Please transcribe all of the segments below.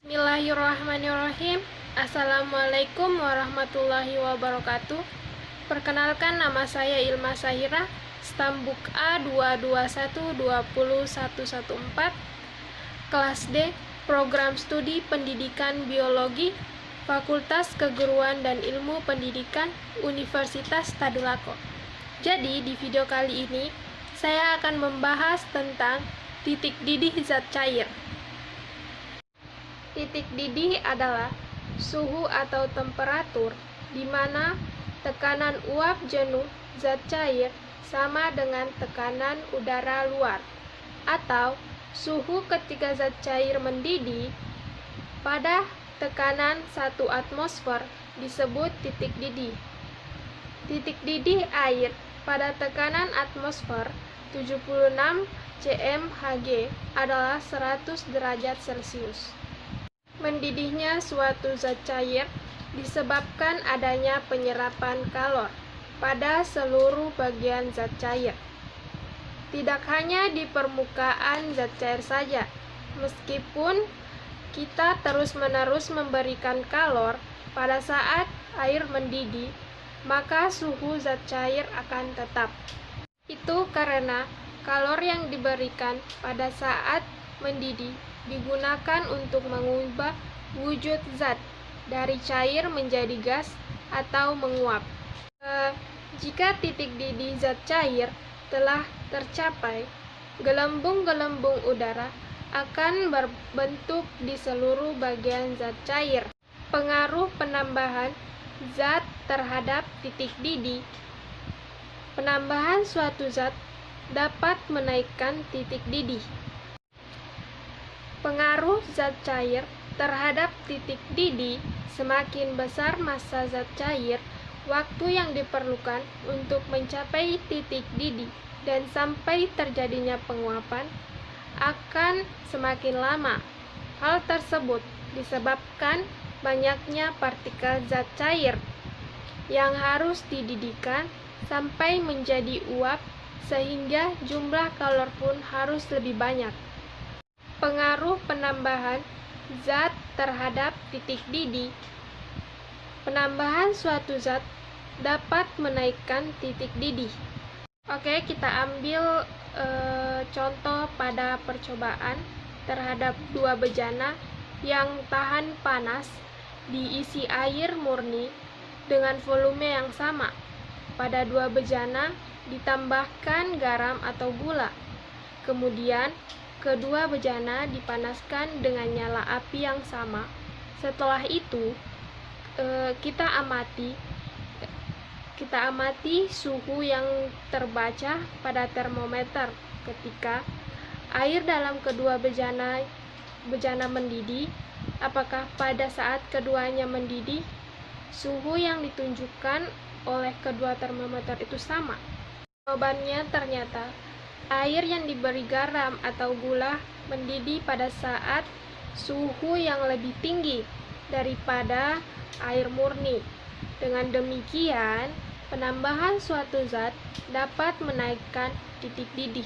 Bismillahirrahmanirrahim. Assalamualaikum warahmatullahi wabarakatuh. Perkenalkan, nama saya Ilma Sahira, Stambuk A22120114, kelas D, Program Studi Pendidikan Biologi, Fakultas Keguruan dan Ilmu Pendidikan, Universitas Tadulako. Jadi, di video kali ini, saya akan membahas tentang titik didih zat cair. Titik didih adalah suhu atau temperatur di mana tekanan uap jenuh zat cair sama dengan tekanan udara luar, atau suhu ketika zat cair mendidih pada tekanan 1 atmosfer disebut titik didih. Titik didih air pada tekanan atmosfer 76 cm/Hg adalah 100 derajat Celcius. Mendidihnya suatu zat cair disebabkan adanya penyerapan kalor pada seluruh bagian zat cair. Tidak hanya di permukaan zat cair saja, meskipun kita terus-menerus memberikan kalor pada saat air mendidih, maka suhu zat cair akan tetap. Itu karena kalor yang diberikan pada saat mendidih digunakan untuk mengubah wujud zat dari cair menjadi gas atau menguap. Jika titik didih zat cair telah tercapai, gelembung-gelembung udara akan berbentuk di seluruh bagian zat cair. Pengaruh penambahan zat terhadap titik didih. Penambahan suatu zat dapat menaikkan titik didih. Pengaruh zat cair terhadap titik didih: semakin besar massa zat cair, waktu yang diperlukan untuk mencapai titik didih dan sampai terjadinya penguapan akan semakin lama. Hal tersebut disebabkan banyaknya partikel zat cair yang harus dididihkan sampai menjadi uap, sehingga jumlah kalor pun harus lebih banyak. Pengaruh penambahan zat terhadap titik didih. Penambahan suatu zat dapat menaikkan titik didih. Oke, kita ambil contoh pada percobaan terhadap dua bejana yang tahan panas diisi air murni dengan volume yang sama. Pada dua bejana ditambahkan garam atau gula. Kemudian kedua bejana dipanaskan dengan nyala api yang sama. Setelah itu, kita amati suhu yang terbaca pada termometer ketika air dalam kedua bejana mendidih. Apakah pada saat keduanya mendidih, suhu yang ditunjukkan oleh kedua termometer itu sama? Jawabannya ternyata air yang diberi garam atau gula mendidih pada saat suhu yang lebih tinggi daripada air murni. Dengan demikian, penambahan suatu zat dapat menaikkan titik didih.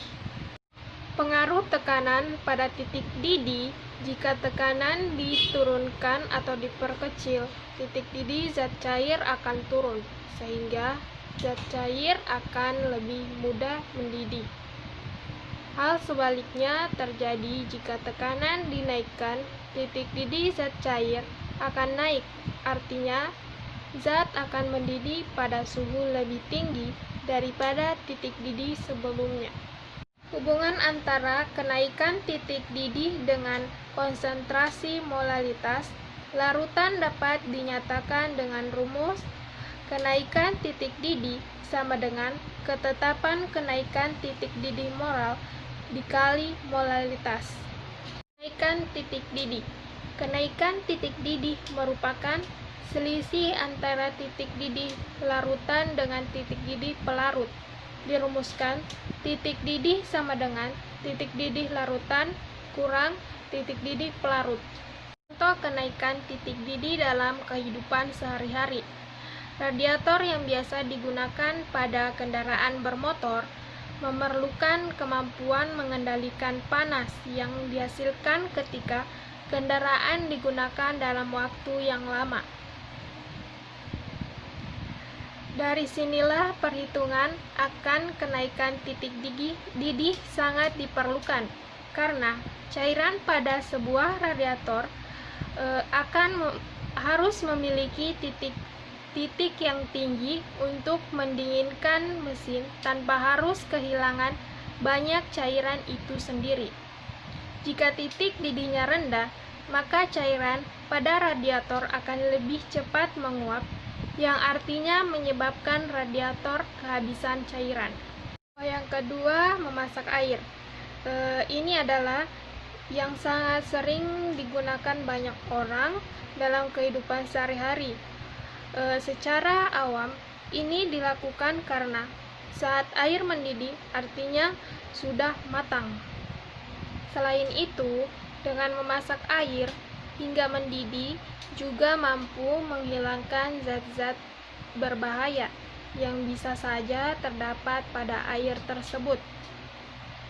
Pengaruh tekanan pada titik didih: jika tekanan diturunkan atau diperkecil, titik didih zat cair akan turun, sehingga zat cair akan lebih mudah mendidih. Hal sebaliknya terjadi jika tekanan dinaikkan, titik didih zat cair akan naik, artinya zat akan mendidih pada suhu lebih tinggi daripada titik didih sebelumnya. Hubungan antara kenaikan titik didih dengan konsentrasi molalitas larutan dapat dinyatakan dengan rumus kenaikan titik didih sama dengan ketetapan kenaikan titik didih molar dikali molalitas. Kenaikan titik didih. Kenaikan titik didih merupakan selisih antara titik didih larutan dengan titik didih pelarut. Dirumuskan, titik didih sama dengan titik didih larutan kurang titik didih pelarut. Contoh kenaikan titik didih dalam kehidupan sehari-hari. Radiator yang biasa digunakan pada kendaraan bermotor memerlukan kemampuan mengendalikan panas yang dihasilkan ketika kendaraan digunakan dalam waktu yang lama. Dari sinilah perhitungan akan kenaikan titik didih sangat diperlukan, karena cairan pada sebuah radiator harus memiliki titik yang tinggi untuk mendinginkan mesin tanpa harus kehilangan banyak cairan itu sendiri. Jika titik didihnya rendah, maka cairan pada radiator akan lebih cepat menguap, yang artinya menyebabkan radiator kehabisan cairan. Yang kedua, memasak air. Ini adalah yang sangat sering digunakan banyak orang dalam kehidupan sehari-hari. Secara awam, ini dilakukan karena saat air mendidih artinya sudah matang. Selain itu, dengan memasak air hingga mendidih juga mampu menghilangkan zat-zat berbahaya yang bisa saja terdapat pada air tersebut.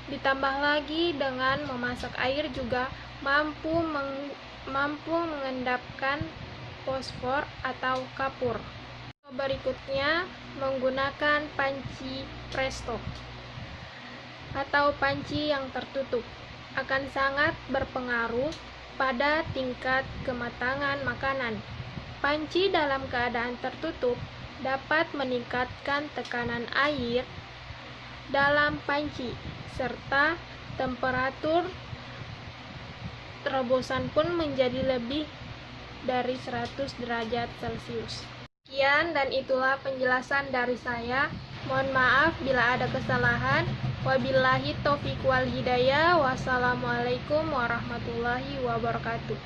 Ditambah lagi dengan memasak air juga mampu mengendapkan fosfor atau kapur. Berikutnya, menggunakan panci presto atau panci yang tertutup akan sangat berpengaruh pada tingkat kematangan makanan. Panci dalam keadaan tertutup dapat meningkatkan tekanan air dalam panci, serta temperatur terobosan pun menjadi lebih dari 100 derajat Celcius. Sekian dan itulah penjelasan dari saya. Mohon maaf bila ada kesalahan. Wabillahi taufiq wal hidayah. Wassalamualaikum warahmatullahi wabarakatuh.